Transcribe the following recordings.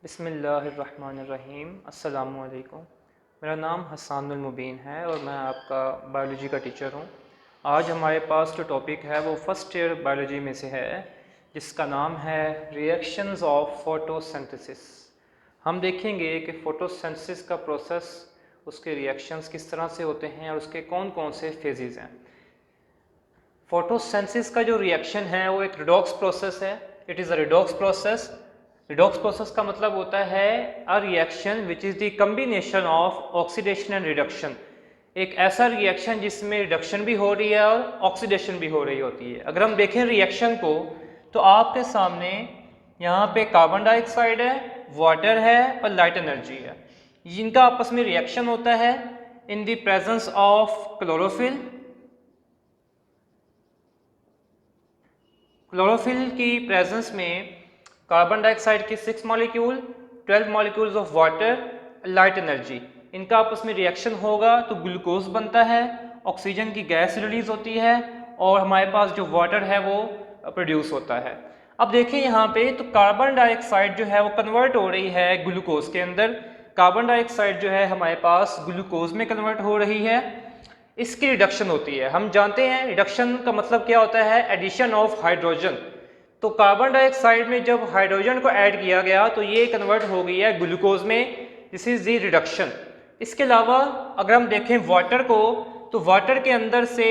बिस्मिल्लाहिर्रहमानिर्रहीम। अस्सलामुअलैकुम। मेरा नाम हसानुल मुबीन है और मैं आपका बायोलॉजी का टीचर हूँ। आज हमारे पास जो टॉपिक है वो फर्स्ट ईयर बायोलॉजी में से है, जिसका नाम है रिएक्शंस ऑफ फोटोसिंथेसिस। हम देखेंगे कि फोटोसिंथेसिस का प्रोसेस, उसके रिएक्शंस किस तरह से होते हैं और उसके कौन कौन से फेजेस हैं। फोटोसिंथेसिस का जो रिएक्शन है वो एक रिडॉक्स प्रोसेस है। It is a redox process. Redox process का मतलब होता है a reaction which is the combination of oxidation and reduction. एक ऐसा रिएक्शन जिसमें रिडक्शन भी हो रही है और ऑक्सीडेशन भी हो रही होती है। अगर हम देखें रिएक्शन को तो आपके सामने यहाँ पे कार्बन डाइऑक्साइड है, वाटर है और लाइट एनर्जी है। जिनका आपस में रिएक्शन होता है in the presence of chlorophyll. Chlorophyll की प्रेजेंस में कार्बन डाइऑक्साइड के 6 molecule, 12 molecules of water, light energy, इनका आपस में रिएक्शन होगा तो ग्लूकोज बनता है, ऑक्सीजन की गैस रिलीज होती है और हमारे पास जो वाटर है वो प्रोड्यूस होता है। अब देखिए यहाँ पे तो कार्बन डाइऑक्साइड जो है वो कन्वर्ट हो रही है ग्लूकोज के अंदर। कार्बन डाइऑक्साइड जो है हमारे पास ग्लूकोज में कन्वर्ट हो रही है, इसकी रिडक्शन होती है। हम जानते हैं रिडक्शन का मतलब क्या होता है, एडिशन ऑफ हाइड्रोजन। तो कार्बन डाइऑक्साइड में जब हाइड्रोजन को ऐड किया गया तो ये कन्वर्ट हो गई है ग्लूकोज में। This is the reduction. इसके अलावा अगर हम देखें वाटर को तो वाटर के अंदर से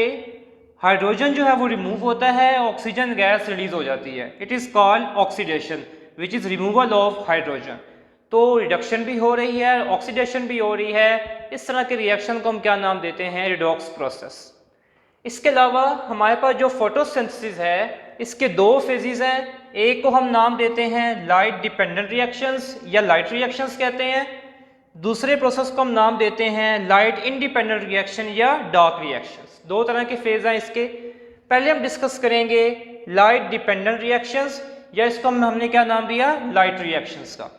हाइड्रोजन जो है वो रिमूव होता है, ऑक्सीजन गैस रिलीज हो जाती है। It is called oxidation which is removal of hydrogen. तो रिडक्शन भी हो रही है, ऑक्सीडेशन भी हो रही है। इस तरह के रिएक्शन को हम क्या नाम देते हैं, रिडॉक्स प्रोसेस। इसके अलावा हमारे पास जो फोटोसिंथेसिस है इसके दो फेजेस हैं। एक को हम नाम देते हैं लाइट डिपेंडेंट रिएक्शंस या लाइट रिएक्शंस कहते हैं। दूसरे प्रोसेस को हम नाम देते हैं लाइट इंडिपेंडेंट रिएक्शन या डार्क रिएक्शंस। दो तरह के फेज हैं इसके। पहले हम डिस्कस करेंगे लाइट डिपेंडेंट रिएक्शंस, या इसको हमने क्या नाम दिया, लाइट रिएक्शंस का।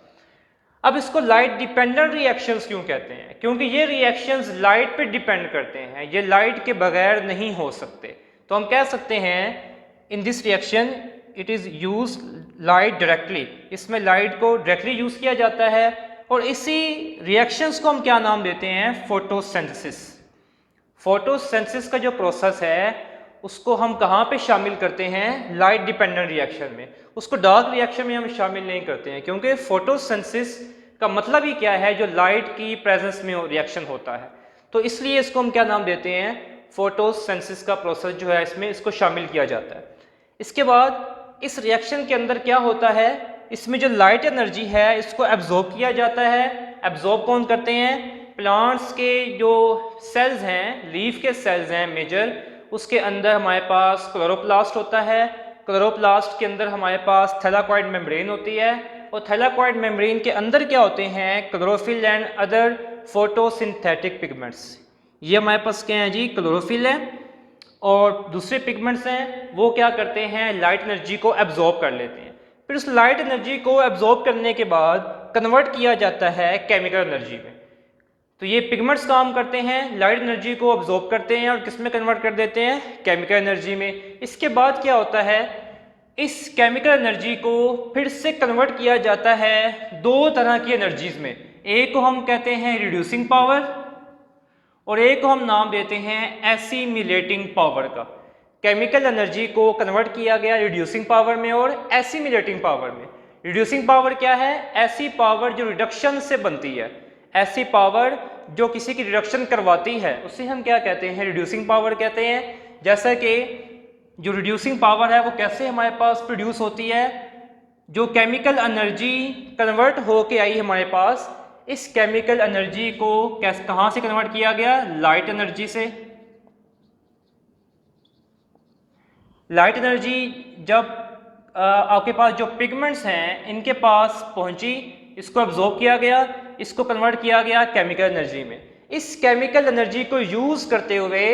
अब इसको लाइट डिपेंडेंट रिएक्शंस क्यों कहते हैं, क्योंकि ये रिएक्शंस लाइट पे डिपेंड करते हैं, ये लाइट के बगैर नहीं हो सकते। तो हम कह सकते हैं in this reaction it is use light directly, इसमें लाइट को डायरेक्टली यूज किया जाता है। और इसी रिएक्शंस को हम क्या नाम देते हैं, फोटोसिंथेसिस। फोटोसिंथेसिस का जो प्रोसेस है उसको हम कहाँ पे शामिल करते हैं, लाइट डिपेंडेंट रिएक्शन में। उसको डार्क रिएक्शन में हम शामिल नहीं करते हैं, क्योंकि फोटोसिंथेसिस का मतलब ही क्या है, जो लाइट की प्रेजेंस में रिएक्शन होता है। तो इसलिए इसको हम क्या नाम देते हैं, फोटोसिंथेसिस का प्रोसेस जो है इसमें इसको शामिल किया जाता है। इसके बाद इस रिएक्शन के अंदर क्या होता है, इसमें जो लाइट एनर्जी है इसको एब्जॉर्ब किया जाता है। एब्जॉर्ब कौन करते हैं, प्लांट्स के जो सेल्स हैं, लीफ के सेल्स हैं मेजर, उसके अंदर हमारे पास क्लोरोप्लास्ट होता है। क्लोरोप्लास्ट के अंदर हमारे पास थैलाकोइड मेम्ब्रेन होती है और थैलाकोइड मेम्ब्रेन के अंदर क्या होते हैं, chlorophyll and other photosynthetic pigments. ये हमारे पास क्या है जी, क्लोरोफिल है और दूसरे पिगमेंट्स हैं वो क्या करते हैं, लाइट एनर्जी को एब्जॉर्ब कर लेते हैं। फिर उस लाइट एनर्जी को एब्जॉर्ब करने के बाद कन्वर्ट किया जाता है केमिकल एनर्जी में। तो ये पिगमेंट्स काम करते हैं, लाइट एनर्जी को अब्जॉर्ब करते हैं और किस में कन्वर्ट कर देते हैं, केमिकल एनर्जी में। इसके बाद क्या होता है, इस केमिकल एनर्जी को फिर से कन्वर्ट किया जाता है दो तरह की एनर्जीज में। एक को हम कहते हैं रिड्यूसिंग पावर और एक को हम नाम देते हैं एसिमिलेटिंग पावर का। केमिकल एनर्जी को कन्वर्ट किया गया रिड्यूसिंग पावर में और एसिमिलेटिंग पावर में। रिड्यूसिंग पावर क्या है, ऐसी पावर जो रिडक्शन से बनती है, ऐसी पावर जो किसी की रिडक्शन करवाती है उसे हम क्या कहते हैं, रिड्यूसिंग पावर कहते हैं। जैसा कि जो रिड्यूसिंग पावर है वो कैसे हमारे पास प्रोड्यूस होती है, जो केमिकल एनर्जी कन्वर्ट होके आई हमारे पास, इस केमिकल एनर्जी को कहाँ से कन्वर्ट किया गया, लाइट एनर्जी से। लाइट एनर्जी जब आपके पास जो पिगमेंट्स हैं इनके पास पहुंची, इसको एब्जॉर्ब किया गया, इसको कन्वर्ट किया गया केमिकल एनर्जी में। इस केमिकल एनर्जी को यूज करते हुए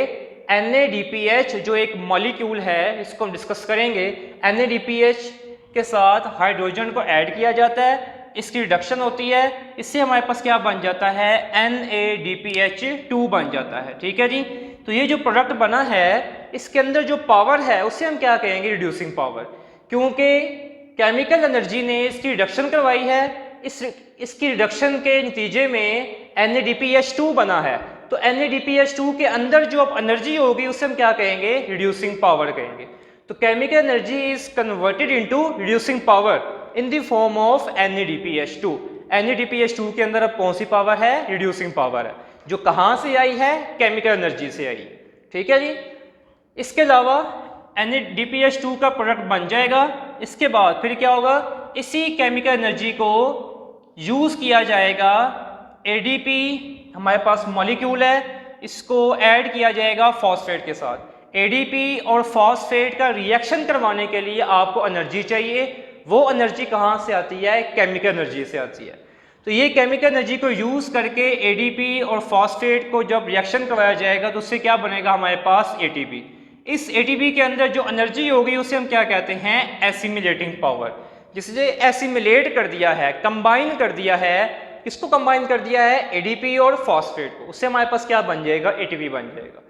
NADPH जो एक मॉलिक्यूल है, इसको हम डिस्कस करेंगे। NADPH के साथ हाइड्रोजन को ऐड किया जाता है, इसकी रिडक्शन होती है, इससे हमारे पास क्या बन जाता है, NADPH2 बन जाता है। ठीक है जी। तो ये जो प्रोडक्ट बना है इसके अंदर जो पावर है उसे हम क्या कहेंगे, रिड्यूसिंग पावर, क्योंकि केमिकल एनर्जी ने इसकी रिडक्शन करवाई है, इसकी रिडक्शन के नतीजे में NADPH2 बना है। तो NADPH2 के अंदर जो अब एनर्जी होगी उसे हम क्या कहेंगे, रिड्यूसिंग पावर कहेंगे। तो chemical energy is converted into reducing power in the form of NADPH2। NADPH2 के अंदर अब कौन सी पावर है, रिड्यूसिंग पावर है, जो कहाँ से आई है, केमिकल एनर्जी से आई। ठीक है जी। इसके अलावा NADPH2 का प्रोडक्ट बन जाएगा। इसके बाद फिर क्या होगा, इसी केमिकल एनर्जी को यूज़ किया जाएगा, ADP हमारे पास मॉलिक्यूल है, इसको ऐड किया जाएगा फॉस्फेट के साथ। ADP और फॉस्फेट का रिएक्शन करवाने के लिए आपको एनर्जी चाहिए। वो एनर्जी कहाँ से आती है, केमिकल एनर्जी से आती है। तो ये केमिकल एनर्जी को यूज़ करके ADP और फॉस्फेट को जब रिएक्शन करवाया जाएगा तो उससे क्या बनेगा, हमारे पास ATP। इस ATP के अंदर जो एनर्जी होगी उसे हम क्या कहते हैं, एसिमिलेटिंग पावर। जिससे एसिमिलेट कर दिया है, कंबाइन कर दिया है, किसको कंबाइन कर दिया है, ADP और फॉस्फेट को, उससे हमारे पास क्या बन जाएगा, ATP बन जाएगा।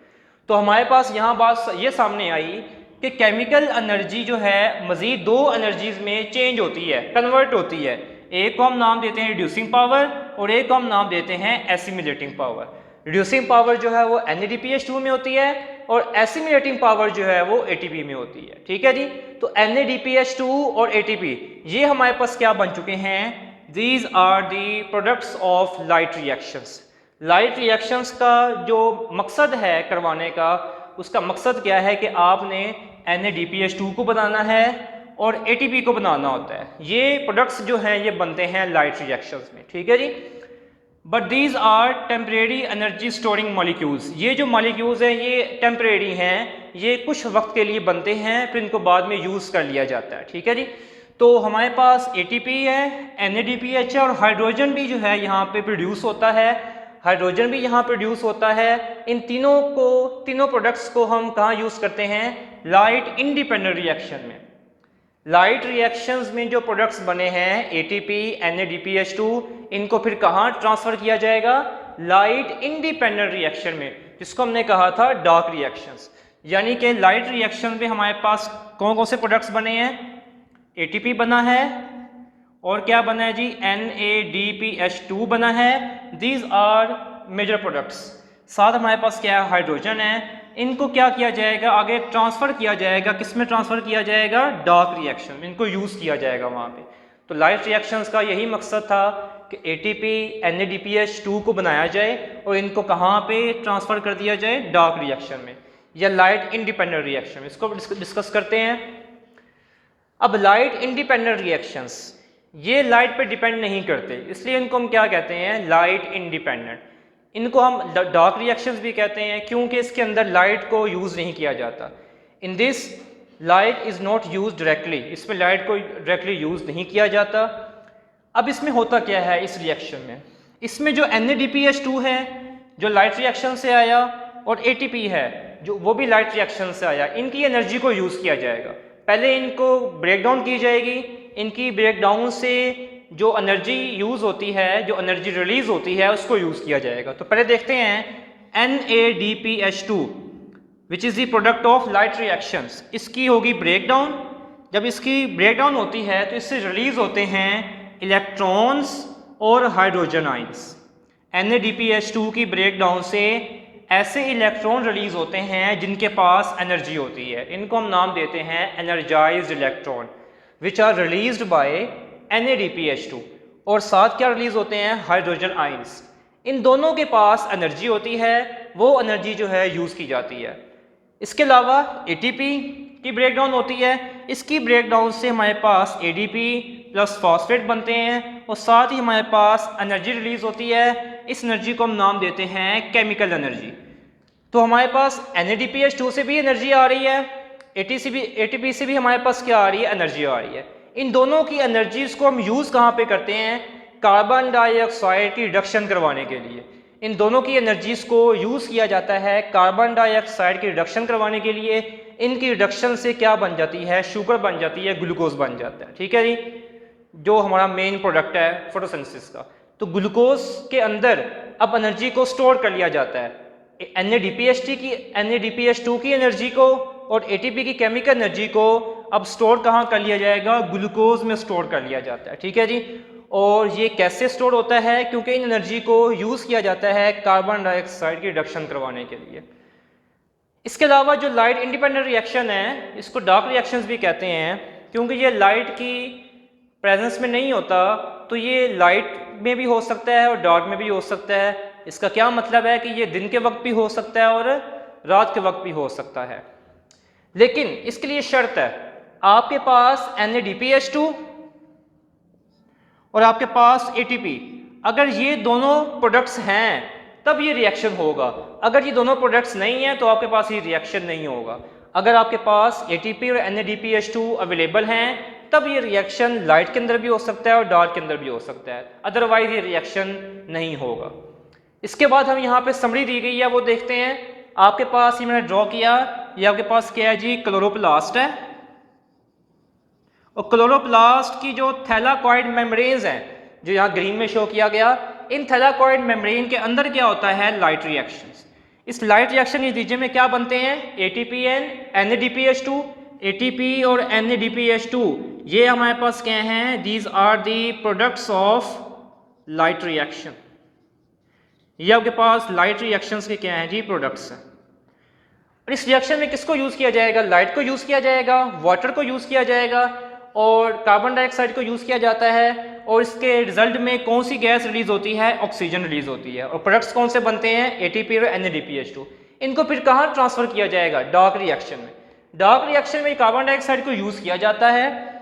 तो हमारे पास यहाँ बात ये सामने आई कि केमिकल एनर्जी जो है मजीद दो एनर्जीज में चेंज होती है, कन्वर्ट होती है। एक को हम नाम देते हैं रिड्यूसिंग पावर और एक को हम नाम देते हैं एसिमिलेटिंग पावर। रिड्यूसिंग पावर जो है वो NADPH2 में होती है और एसिमिलेटिंग पावर जो है वो ATP में होती है। ठीक है जी। तो NADPH2 और ATP ये हमारे पास क्या बन चुके हैं, these are the products of light reactions. Light reactions का जो मकसद है करवाने का, उसका मकसद क्या है कि आपने NADPH2 को बनाना है और ATP को बनाना होता है। ये प्रोडक्ट्स जो हैं ये बनते हैं लाइट रिएक्शंस में। ठीक है जी। But these are temporary energy storing molecules. ये जो मॉलिक्यूल्स हैं ये टेम्परेरी हैं, ये कुछ वक्त के लिए बनते हैं, फिर इनको बाद में यूज़ कर लिया जाता है। ठीक है जी। तो हमारे पास ATP है, NADPH है और हाइड्रोजन भी जो है यहाँ पे प्रोड्यूस होता है, हाइड्रोजन भी यहाँ प्रोड्यूस होता है। इन तीनों प्रोडक्ट्स को हम कहाँ यूज़ करते हैं, लाइट इंडिपेंडेंट रिएक्शन में। लाइट रिएक्शंस में जो प्रोडक्ट्स बने हैं ATP, NADPH2, इनको फिर कहाँ ट्रांसफ़र किया जाएगा, लाइट इंडिपेंडेंट रिएक्शन में, जिसको हमने कहा था डार्क रिएक्शंस। यानी कि लाइट रिएक्शन में हमारे पास कौन कौन से प्रोडक्ट्स बने हैं, ATP बना है और क्या बना है जी, NADPH2 बना है। These are major products. साथ हमारे पास क्या है, हाइड्रोजन है। इनको क्या किया जाएगा, आगे ट्रांसफ़र किया जाएगा, किस में ट्रांसफ़र किया जाएगा, डार्क रिएक्शन में, इनको यूज़ किया जाएगा वहाँ पे। तो लाइट रिएक्शंस का यही मकसद था कि ATP, NADPH2 को बनाया जाए और इनको कहाँ पे ट्रांसफ़र कर दिया जाए, डार्क रिएक्शन में या लाइट इंडिपेंडेंट रिएक्शन में। इसको डिस्कस करते हैं। अब लाइट इंडिपेंडेंट रिएक्शंस ये लाइट पे डिपेंड नहीं करते, इसलिए इनको हम क्या कहते हैं, लाइट इंडिपेंडेंट। इनको हम डार्क रिएक्शंस भी कहते हैं क्योंकि इसके अंदर लाइट को यूज़ नहीं किया जाता। In this light is not use directly, इसमें लाइट को डायरेक्टली यूज़ नहीं किया जाता। अब इसमें होता क्या है इस रिएक्शन में, इसमें जो NADPH2 है जो लाइट रिएक्शन से आया और ATP है जो वो भी लाइट रिएक्शन से आया, इनकी एनर्जी को यूज़ किया जाएगा। पहले इनको ब्रेक डाउन की जाएगी, इनकी ब्रेक डाउन से जो एनर्जी यूज़ होती है, जो एनर्जी रिलीज होती है, उसको यूज़ किया जाएगा। तो पहले देखते हैं NADPH2 which is the product of light reactions. इसकी होगी ब्रेक डाउन। जब इसकी ब्रेक डाउन होती है तो इससे रिलीज होते हैं इलेक्ट्रॉन्स और हाइड्रोजन आइंस। NADPH2 की ब्रेक डाउन से ऐसे इलेक्ट्रॉन रिलीज होते हैं जिनके पास एनर्जी होती है, इनको हम नाम देते हैं energized electron which are released by NADPH2। और साथ क्या रिलीज होते हैं, हाइड्रोजन आइंस। इन दोनों के पास एनर्जी होती है, वो एनर्जी जो है यूज़ की जाती है। इसके अलावा ATP की ब्रेकडाउन होती है, इसकी ब्रेकडाउन से हमारे पास ADP प्लस फॉस्फेट बनते हैं और साथ ही हमारे पास एनर्जी रिलीज होती है। इस एनर्जी को हम नाम देते हैं केमिकल एनर्जी। तो हमारे पास NADPH2 से भी एनर्जी आ रही है, ATP से भी हमारे पास क्या आ रही है, एनर्जी आ रही है। इन दोनों की एनर्जीज को हम यूज़ कहाँ पे करते हैं, कार्बन डाइऑक्साइड की रिडक्शन करवाने के लिए। इन दोनों की एनर्जीज को यूज़ किया जाता है कार्बन डाइऑक्साइड की रिडक्शन करवाने के लिए। इनकी रिडक्शन से क्या बन जाती है, शुगर बन जाती है, ग्लूकोज बन जाता है। ठीक है जी, जो हमारा मेन प्रोडक्ट है फोटोसिंथेसिस का। तो ग्लूकोज के अंदर अब एनर्जी को स्टोर कर लिया जाता है, NADPH2 की एनर्जी को और ATP की केमिकल एनर्जी को अब स्टोर कहाँ कर लिया जाएगा, ग्लूकोज में स्टोर कर लिया जाता है। ठीक है जी। और ये कैसे स्टोर होता है, क्योंकि इन एनर्जी को यूज़ किया जाता है कार्बन डाइऑक्साइड की रिडक्शन करवाने के लिए। इसके अलावा जो लाइट इंडिपेंडेंट रिएक्शन है इसको डार्क रिएक्शंस भी कहते हैं, क्योंकि ये लाइट की प्रेजेंस में नहीं होता, तो ये लाइट में भी हो सकता है और डार्क में भी हो सकता है। इसका क्या मतलब है कि ये दिन के वक्त भी हो सकता है और रात के वक्त भी हो सकता है। लेकिन इसके लिए शर्त है, आपके पास NADPH2 और आपके पास ATP, अगर ये दोनों प्रोडक्ट्स हैं तब ये रिएक्शन होगा। अगर ये दोनों प्रोडक्ट्स नहीं हैं तो आपके पास ये रिएक्शन नहीं होगा। अगर आपके पास ATP और NADPH2 अवेलेबल हैं तब ये रिएक्शन लाइट के अंदर भी हो सकता है और डार्क के अंदर भी हो सकता है, अदरवाइज ये रिएक्शन नहीं होगा। इसके बाद हम यहाँ पे समरी दी गई है वो देखते हैं। आपके पास ये मैंने ड्रॉ किया, ये आपके पास क्या है जी, क्लोरोप्लास्ट है। और क्लोरोप्लास्ट की जो थैलाकॉइड मेम्ब्रेन्स हैं जो यहाँ ग्रीन में शो किया गया, इन थैलाकॉइड मेम्ब्रेन के अंदर क्या होता है, लाइट रिएक्शंस। इस लाइट रिएक्शन के नतीजे में क्या बनते हैं, ATP एंड NADPH2। ATP और NADPH2 ये हमारे पास क्या हैं, these are the products of light reaction. ये आपके पास लाइट रिएक्शंस के क्या हैं जी, प्रोडक्ट्स हैं। और इस रिएक्शन में किसको यूज किया जाएगा, लाइट को यूज किया जाएगा, वाटर को यूज किया जाएगा और कार्बन डाइऑक्साइड को यूज किया जाता है। और इसके रिजल्ट में कौन सी गैस रिलीज होती है, ऑक्सीजन रिलीज होती है। और प्रोडक्ट्स कौन से बनते हैं, ATP और NADPH2। इनको फिर कहाँ ट्रांसफर किया जाएगा, डार्क रिएक्शन में। डार्क रिएक्शन में कार्बन डाइऑक्साइड को यूज किया जाता है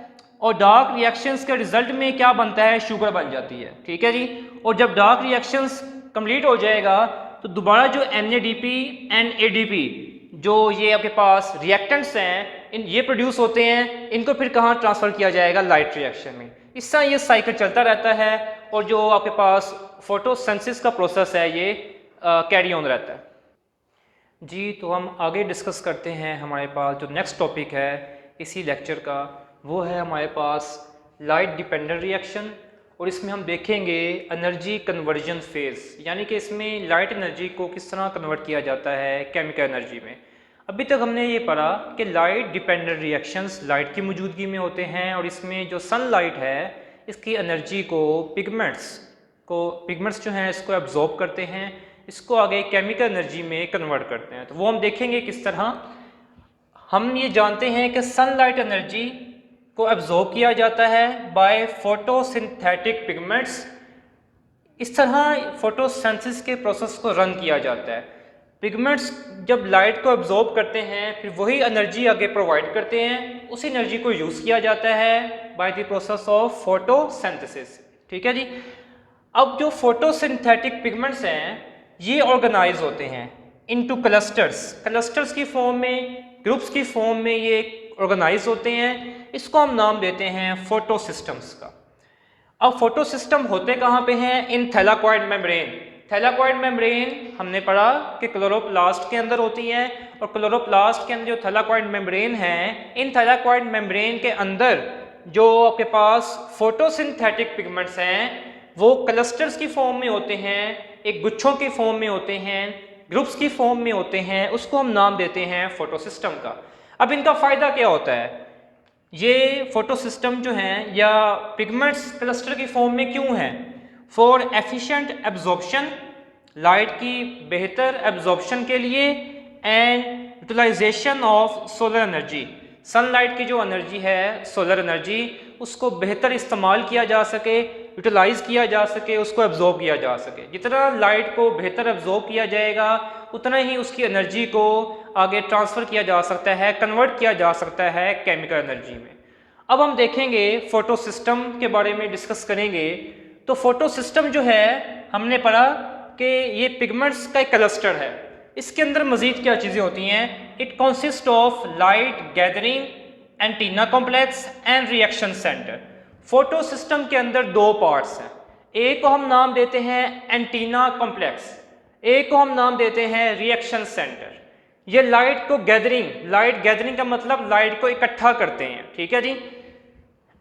और डार्क रिएक्शंस के रिजल्ट में क्या बनता है, शुगर बन जाती है। ठीक है जी। और जब डार्क रिएक्शंस कंप्लीट हो जाएगा तो दोबारा जो NADP एंड ADP जो ये आपके पास रिएक्टेंट्स हैं ये प्रोड्यूस होते हैं, इनको फिर कहाँ ट्रांसफर किया जाएगा, लाइट रिएक्शन में। इस तरह ये साइकिल चलता रहता है और जो आपके पास फोटोसिंथेसिस का प्रोसेस है ये कैरी ऑन रहता है जी। तो हम आगे डिस्कस करते हैं। हमारे पास जो नेक्स्ट टॉपिक है इसी लेक्चर का वो है हमारे पास लाइट डिपेंडेंट रिएक्शन। और इसमें हम देखेंगे एनर्जी कन्वर्जन फेज, यानी कि इसमें लाइट एनर्जी को किस तरह कन्वर्ट किया जाता है केमिकल एनर्जी में। अभी तक हमने ये पढ़ा कि लाइट डिपेंडेंट रिएक्शंस लाइट की मौजूदगी में होते हैं और इसमें जो सनलाइट है इसकी एनर्जी को पिगमेंट्स जो हैं इसको एब्जॉर्ब करते हैं, इसको आगे केमिकल एनर्जी में कन्वर्ट करते हैं। तो वो हम देखेंगे किस तरह। हम ये जानते हैं कि सनलाइट एनर्जी को एब्जॉर्ब किया जाता है बाय फोटोसिंथेटिक पिगमेंट्स। इस तरह फोटोसिंथेसिस के प्रोसेस को रन किया जाता है। पिगमेंट्स जब लाइट को एब्जॉर्ब करते हैं फिर वही एनर्जी आगे प्रोवाइड करते हैं, उस एनर्जी को यूज़ किया जाता है by the process of photosynthesis. ठीक है जी। अब जो फोटोसिंथेटिक पिगमेंट्स हैं ये ऑर्गेनाइज होते हैं इनटू क्लस्टर्स की फॉर्म में, ग्रुप्स की फॉर्म में ये ऑर्गेनाइज होते हैं। इसको हम नाम देते हैं फोटोसिस्टम्स का। अब फोटोसिस्टम होते कहाँ पे हैं, इन थैलाकॉइड मेम्ब्रेन। थैलाकॉइड मेम्ब्रेन हमने पढ़ा कि क्लोरोप्लास्ट के अंदर होती हैं और क्लोरोप्लास्ट के अंदर जो थैलाकॉइड मेम्ब्रेन हैं, इन थैलाकॉइड मेम्ब्रेन के अंदर जो आपके पास फोटोसिंथेटिक पिगमेंट्स हैं वो क्लस्टर्स की फॉर्म में होते हैं, एक गुच्छों की फॉर्म में होते हैं, ग्रुप्स की फॉर्म में होते हैं। उसको हम नाम देते हैं फोटोसिस्टम का। अब इनका फ़ायदा क्या होता है, ये फोटोसिस्टम जो हैं या पिगमेंट्स क्लस्टर की फॉर्म में क्यों हैं, फॉर एफिशिएंट एब्जॉर्प्शन, लाइट की बेहतर एब्जॉर्प्शन के लिए, and utilization of solar energy, sunlight की जो एनर्जी है सोलर एनर्जी उसको बेहतर इस्तेमाल किया जा सके, यूटिलाइज किया जा सके, उसको एब्जॉर्ब किया जा सके। जितना लाइट को बेहतर एब्जॉर्ब किया जाएगा उतना ही उसकी एनर्जी को आगे ट्रांसफ़र किया जा सकता है, कन्वर्ट किया जा सकता है केमिकल एनर्जी में। अब हम देखेंगे फोटो सिस्टम के बारे में डिस्कस करेंगे। तो फोटो सिस्टम जो है हमने पढ़ा कि ये पिगमेंट्स का एक क्लस्टर है। इसके अंदर मजीद क्या चीज़ें होती हैं, it consist of light gathering, antenna complex and reaction centre. Photo system के अंदर दो पार्ट्स हैं, एक को हम नाम देते हैं एंटीना कॉम्प्लेक्स, एक को हम नाम देते हैं रिएक्शन सेंटर। ये लाइट गैदरिंग का मतलब लाइट को इकट्ठा करते हैं। ठीक है जी।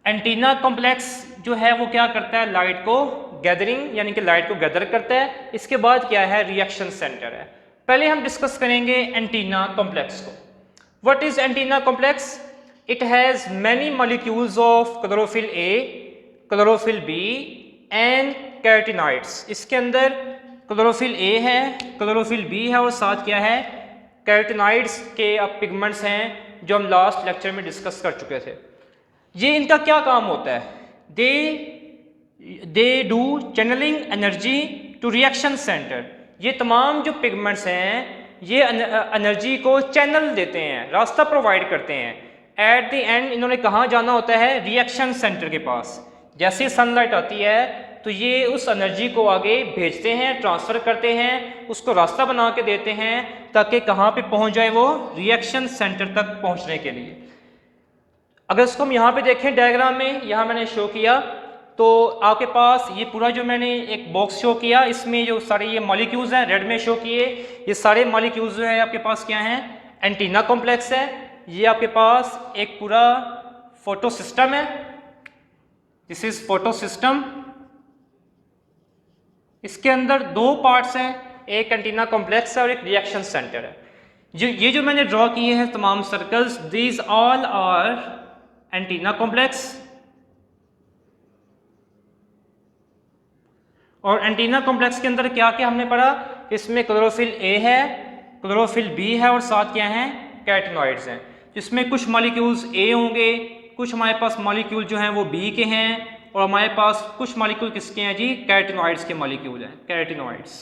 एंटीना कॉम्प्लेक्स जो है वो क्या करता है, लाइट को गैदरिंग यानी कि लाइट को गैदर करता है। इसके बाद क्या है, रिएक्शन सेंटर है। पहले हम डिस्कस करेंगे एंटीना कॉम्प्लेक्स को। What is antenna complex? It has many molecules of chlorophyll A, chlorophyll B and carotenoids. इसके अंदर क्लोरोफिल ए है, क्लोरोफिल बी है और साथ क्या है, कैरोटीनॉइड्स के अब पिगमेंट्स हैं जो हम लास्ट लेक्चर में डिस्कस कर चुके थे। ये इनका क्या काम होता है, they do channelling energy to reaction centre. ये तमाम जो पिगमेंट्स हैं ये एनर्जी को चैनल देते हैं, रास्ता प्रोवाइड करते हैं। एट द एंड इन्होंने कहाँ जाना होता है, रिएक्शन सेंटर के पास। जैसे सनलाइट आती है तो ये उस एनर्जी को आगे भेजते हैं, ट्रांसफ़र करते हैं, उसको रास्ता बना के देते हैं ताकि कहाँ पे पहुँच जाए वो, रिएक्शन सेंटर तक पहुँचने के लिए। अगर इसको हम यहाँ पे देखें डायग्राम में, यहाँ मैंने शो किया तो आपके पास ये पूरा जो मैंने एक बॉक्स शो किया, इसमें जो सारे ये मॉलिक्यूल्स हैं रेड में शो किए, ये सारे मॉलिक्यूल्स जो है आपके पास क्या हैं, एंटीना कॉम्प्लेक्स है। ये आपके पास एक पूरा फोटो सिस्टम है, दिस इज फोटो सिस्टम। इसके अंदर दो पार्ट्स हैं, एक एंटीना कॉम्प्लेक्स है और एक रिएक्शन सेंटर है। ये जो मैंने ड्रॉ किए हैं तमाम circles, these all are antenna complex. और एंटीना कॉम्प्लेक्स के अंदर क्या क्या हमने पढ़ा, इसमें क्लोरोफिल ए है, क्लोरोफिल बी है और साथ क्या हैं, कैरोटीनॉइड्स हैं। जिसमें कुछ मॉलिक्यूल्स ए होंगे, कुछ हमारे पास मॉलिक्यूल जो हैं वो बी के हैं और हमारे पास कुछ मॉलिक्यूल किसके हैं जी, कैरोटीनॉइड्स के मॉलिक्यूल हैं, कैरोटीनॉइड्स।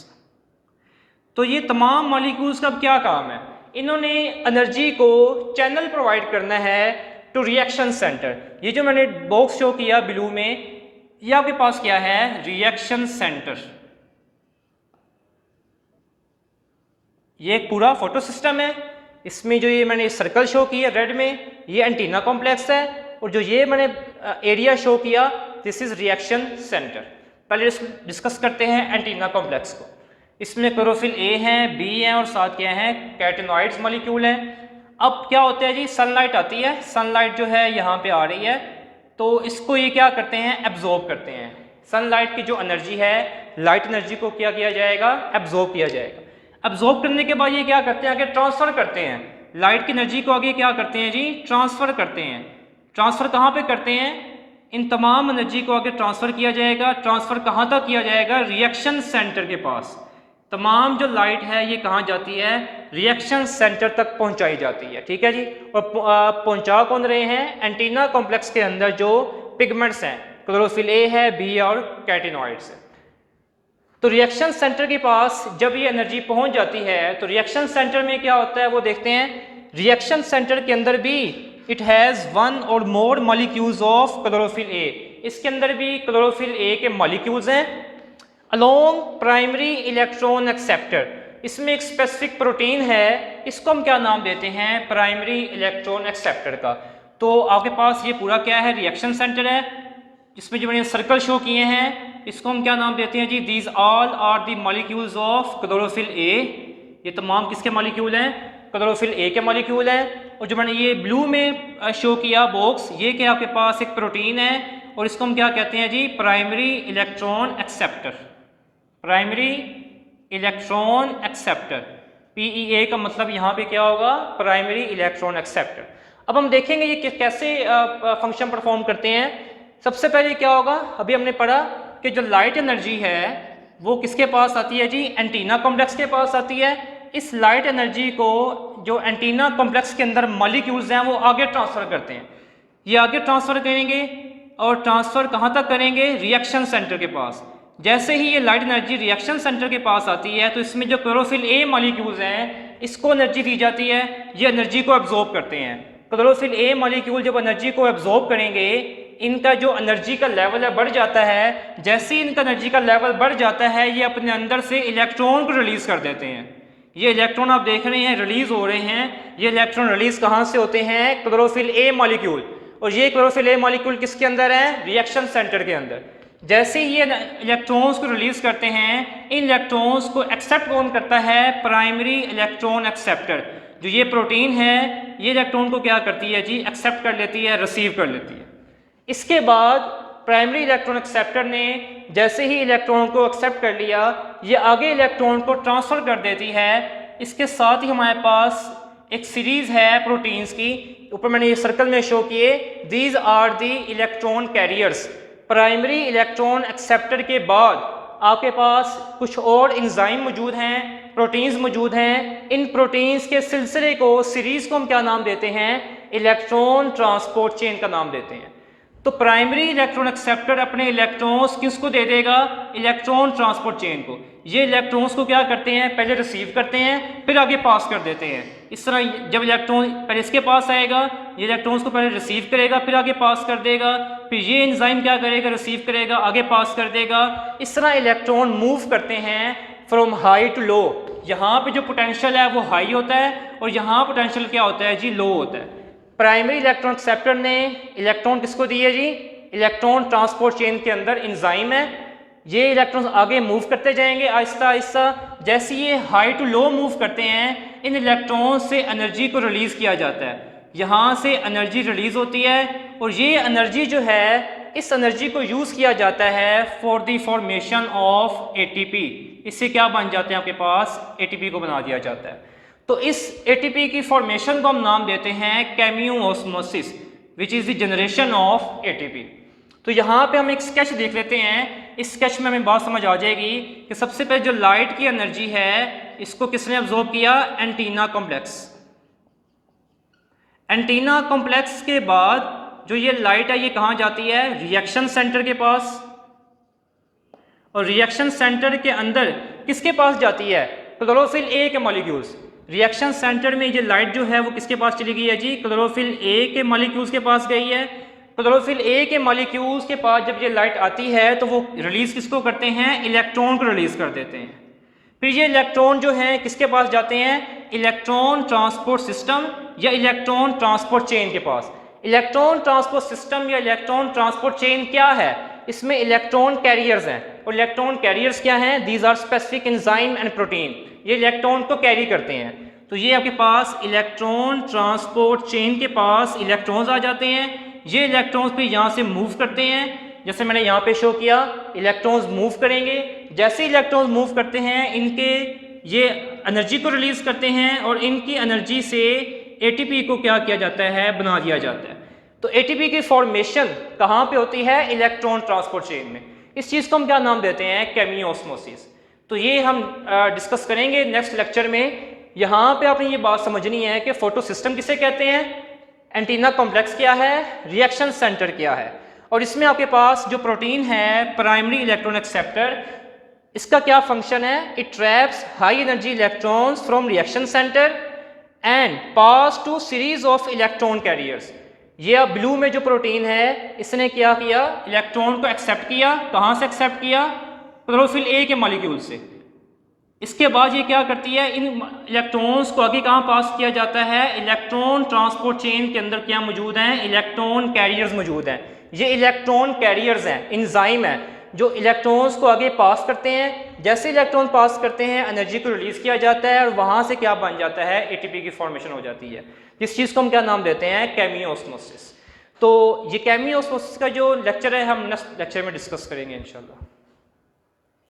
तो ये तमाम मॉलिक्यूल्स का क्या काम है, इन्होंने एनर्जी को चैनल प्रोवाइड करना है टू रिएक्शन सेंटर। ये जो मैंने बॉक्स शो किया ब्लू में, ये आपके पास क्या है, रिएक्शन सेंटर। ये एक पूरा फोटो सिस्टम है, इसमें जो ये मैंने सर्कल शो किया रेड में, ये एंटीना कॉम्प्लेक्स है और जो ये मैंने एरिया शो किया, दिस इज रिएक्शन सेंटर। पहले डिस्कस करते हैं एंटीना कॉम्प्लेक्स को। इसमें क्लोरोफिल ए है, बी है और साथ क्या है, कैरोटीनॉइड्स मॉलिक्यूल हैं। अब क्या होता है जी, सनलाइट आती है, सनलाइट जो है यहाँ पे आ रही है तो इसको ये क्या करते हैं, एब्जॉर्ब करते हैं। सनलाइट की जो एनर्जी है, लाइट एनर्जी को क्या किया जाएगा, एब्जॉर्ब किया जाएगा। एब्जॉर्ब करने के बाद ये क्या करते हैं, आगे ट्रांसफ़र करते हैं, लाइट की एनर्जी को आगे क्या करते हैं जी, ट्रांसफ़र करते हैं। ट्रांसफ़र कहाँ पे करते हैं, इन तमाम एनर्जी को आगे ट्रांसफ़र किया जाएगा। ट्रांसफ़र कहाँ तक किया जाएगा, रिएक्शन सेंटर के पास। तमाम जो लाइट है ये कहाँ जाती है, रिएक्शन सेंटर तक पहुँचाई जाती है, ठीक है जी। और पहुँचा कौन रहे हैं, एंटीना कॉम्प्लेक्स के अंदर जो पिगमेंट्स हैं, क्लोरोफिल ए है, बी और कैरोटीनॉइड्स है। तो रिएक्शन सेंटर के पास जब ये एनर्जी पहुंच जाती है तो रिएक्शन सेंटर में क्या होता है वो देखते हैं। रिएक्शन सेंटर के अंदर भी इट हैज़ वन और मोर मॉलिक्यूल्स ऑफ क्लोरोफिल ए, इसके अंदर भी क्लोरोफिल ए के मॉलिक्यूल्स हैं। अलोंग प्राइमरी इलेक्ट्रॉन एक्सेप्टर, इसमें एक स्पेसिफिक प्रोटीन है, इसको हम क्या नाम देते हैं, प्राइमरी इलेक्ट्रॉन एक्सेप्टर का। तो आपके पास ये पूरा क्या है, रिएक्शन सेंटर है, जिसमें जो मैंने सर्कल शो किए हैं इसको हम क्या नाम देते हैं जी, these all are the molecules of chlorophyll A. ये तमाम किसके मॉलिक्यूल हैं, क्लोरोफिल ए के मॉलिक्यूल हैं। और जो मैंने ये ब्लू में शो किया बॉक्स, ये क्या आपके पास एक प्रोटीन है और इसको हम क्या कहते हैं जी, primary electron acceptor. Primary electron acceptor, PEA का मतलब यहाँ पे क्या होगा, प्राइमरी इलेक्ट्रॉन एक्सेप्टर। अब हम देखेंगे ये कैसे फंक्शन परफॉर्म करते हैं। सबसे पहले क्या होगा, अभी हमने पढ़ा कि जो लाइट एनर्जी है वो किसके पास आती है जी, एंटीना कॉम्प्लेक्स के पास आती है। इस लाइट एनर्जी को जो एंटीना कॉम्प्लेक्स के अंदर मॉलिक्यूल्स हैं वो आगे ट्रांसफ़र करते हैं। ये आगे ट्रांसफ़र करेंगे और ट्रांसफ़र कहाँ तक करेंगे, रिएक्शन सेंटर के पास। जैसे ही ये लाइट एनर्जी रिएक्शन सेंटर के पास आती है तो इसमें जो क्लोरोफिल ए मॉलिक्यूल्स हैं इसको एनर्जी दी जाती है, ये एनर्जी को एब्जॉर्ब करते हैं। क्लोरोफिल ए मॉलिक्यूल जब एनर्जी को एब्जॉर्ब करेंगे, इनका जो एनर्जी का लेवल है बढ़ जाता है। जैसे ही इनका एनर्जी का लेवल बढ़ जाता है ये अपने अंदर से इलेक्ट्रॉन को रिलीज़ कर देते हैं। ये इलेक्ट्रॉन आप देख रहे हैं रिलीज़ हो रहे हैं, ये इलेक्ट्रॉन रिलीज़ कहाँ से होते हैं, क्लोरोफिल ए मॉलिक्यूल। और ये क्लोरोफिल ए मॉलिक्यूल किसके अंदर है, रिएक्शन सेंटर के अंदर। जैसे ही ये इलेक्ट्रॉन्स को रिलीज़ करते हैं, इन इलेक्ट्रॉन्स को एक्सेप्ट कौन करता है, प्राइमरी इलेक्ट्रॉन एक्सेप्टर। जो ये प्रोटीन है ये इलेक्ट्रॉन को क्या करती है जी, एक्सेप्ट कर लेती है, रिसीव कर लेती है। इसके बाद प्राइमरी इलेक्ट्रॉन एक्सेप्टर ने जैसे ही इलेक्ट्रॉन को एक्सेप्ट कर लिया, ये आगे इलेक्ट्रॉन को ट्रांसफ़र कर देती है। इसके साथ ही हमारे पास एक सीरीज़ है प्रोटीन्स की, ऊपर मैंने ये सर्कल में शो किए, these are the electron carriers. Primary electron acceptor के बाद आपके पास कुछ और एंजाइम मौजूद हैं, प्रोटीन्स मौजूद हैं। इन प्रोटीन्स के सिलसिले को, सीरीज को हम क्या नाम देते हैं? इलेक्ट्रॉन ट्रांसपोर्ट चेन का नाम देते हैं। तो प्राइमरी इलेक्ट्रॉन एक्सेप्टर अपने इलेक्ट्रॉन्स किसको दे देगा? इलेक्ट्रॉन ट्रांसपोर्ट चेन को। ये इलेक्ट्रॉन्स को क्या करते हैं? पहले रिसीव करते हैं, फिर आगे पास कर देते हैं। इस तरह जब इलेक्ट्रॉन पहले इसके पास आएगा, ये इलेक्ट्रॉन्स को पहले रिसीव करेगा, फिर आगे पास कर देगा, फिर ये एंजाइम क्या करेगा? रिसीव करेगा, आगे पास कर देगा। इस तरह इलेक्ट्रॉन मूव करते हैं फ्रॉम हाई टू लो। यहाँ पे जो पोटेंशियल है वो हाई होता है और यहाँ पोटेंशियल क्या होता है जी? लो होता है। प्राइमरी इलेक्ट्रॉन एक्सेप्टर ने इलेक्ट्रॉन किसको दिए जी? इलेक्ट्रॉन ट्रांसपोर्ट चेन के अंदर एंजाइम है, ये इलेक्ट्रॉन्स आगे मूव करते जाएंगे आहिस्ता आहिस्ता। जैसे ये हाई टू लो मूव करते हैं, इन इलेक्ट्रॉन से एनर्जी को रिलीज किया जाता है। यहाँ से एनर्जी रिलीज होती है और ये एनर्जी जो है, इस एनर्जी को यूज किया जाता है for the formation of ATP. इससे क्या बन जाते हैं? आपके पास एटीपी को बना दिया जाता है। तो इस एटीपी की फॉर्मेशन को हम नाम देते हैं chemiosmosis, which is the generation of ATP. तो यहाँ पे हम एक स्केच देख लेते हैं। इस स्केच में हमें बात समझ आ जाएगी कि सबसे पहले जो लाइट की एनर्जी है, इसको किसने अब्जॉर्ब किया? Antenna complex. एंटीना कॉम्प्लेक्स के बाद जो ये लाइट है, ये कहाँ जाती है? रिएक्शन सेंटर के पास। और रिएक्शन सेंटर के अंदर किसके पास जाती है? क्लोरोफिल ए के मॉलिक्यूल्स। रिएक्शन सेंटर में ये लाइट जो है वो किसके पास चली गई है जी? क्लोरोफिल ए के मॉलिक्यूल्स के पास गई है। क्लोरोफिल ए के मॉलिक्यूल्स के पास जब ये लाइट आती है तो वो रिलीज किसको करते हैं? इलेक्ट्रॉन को रिलीज कर देते हैं। फिर ये इलेक्ट्रॉन जो है किसके पास जाते हैं? इलेक्ट्रॉन ट्रांसपोर्ट सिस्टम या इलेक्ट्रॉन ट्रांसपोर्ट चेन के पास। इलेक्ट्रॉन ट्रांसपोर्ट सिस्टम या इलेक्ट्रॉन ट्रांसपोर्ट चेन क्या है? इसमें इलेक्ट्रॉन कैरियर्स हैं। और इलेक्ट्रॉन कैरियर्स क्या हैं? These are specific enzyme and protein. ये इलेक्ट्रॉन को कैरी करते हैं। तो ये आपके पास इलेक्ट्रॉन ट्रांसपोर्ट चेन के पास इलेक्ट्रॉन्स आ जाते हैं। ये इलेक्ट्रॉन्स फिर यहाँ से मूव करते हैं, जैसे मैंने यहाँ पे शो किया, इलेक्ट्रॉन्स मूव करेंगे। जैसे इलेक्ट्रॉन्स मूव करते हैं, इनके ये एनर्जी को रिलीज करते हैं और इनकी एनर्जी से एटीपी को क्या किया जाता है? बना दिया जाता है। तो एटीपी की फॉर्मेशन कहाँ पे होती है? इलेक्ट्रॉन ट्रांसपोर्ट चेन में। इस चीज़ को हम क्या नाम देते हैं? केमियोऑस्मोसिस। तो ये हम डिस्कस करेंगे नेक्स्ट लेक्चर में। यहाँ पे आपने ये बात समझनी है कि फोटो सिस्टम किसे कहते हैं, एंटीना कॉम्प्लेक्स क्या है, रिएक्शन सेंटर क्या है, और इसमें आपके पास जो प्रोटीन है प्राइमरी इलेक्ट्रॉन एक्सेप्टर, इसका क्या फंक्शन है? It traps high energy electrons from reaction centre and pass to series of electron carriers. ये अब ब्लू में जो प्रोटीन है, इसने क्या किया? इलेक्ट्रॉन को एक्सेप्ट किया। कहाँ से एक्सेप्ट किया? क्लोरोफिल ए के मॉलिक्यूल से। इसके बाद ये क्या करती है? इन इलेक्ट्रॉन्स को आगे कहाँ पास किया जाता है? इलेक्ट्रॉन ट्रांसपोर्ट चेन के अंदर क्या मौजूद हैं? इलेक्ट्रॉन कैरियर्स मौजूद हैं। ये इलेक्ट्रॉन कैरियर्स हैं, एंजाइम हैं, जो इलेक्ट्रॉन्स को आगे पास करते हैं। जैसे इलेक्ट्रॉन पास करते हैं, एनर्जी को रिलीज किया जाता है और वहाँ से क्या बन जाता है? एटीपी की फॉर्मेशन हो जाती है। इस चीज़ को हम क्या नाम देते हैं? केमियोऑस्मोसिस। तो ये केमियोऑस्मोसिस का जो लेक्चर है, हम नेक्स्ट लेक्चर में डिस्कस करेंगे इंशाल्लाह।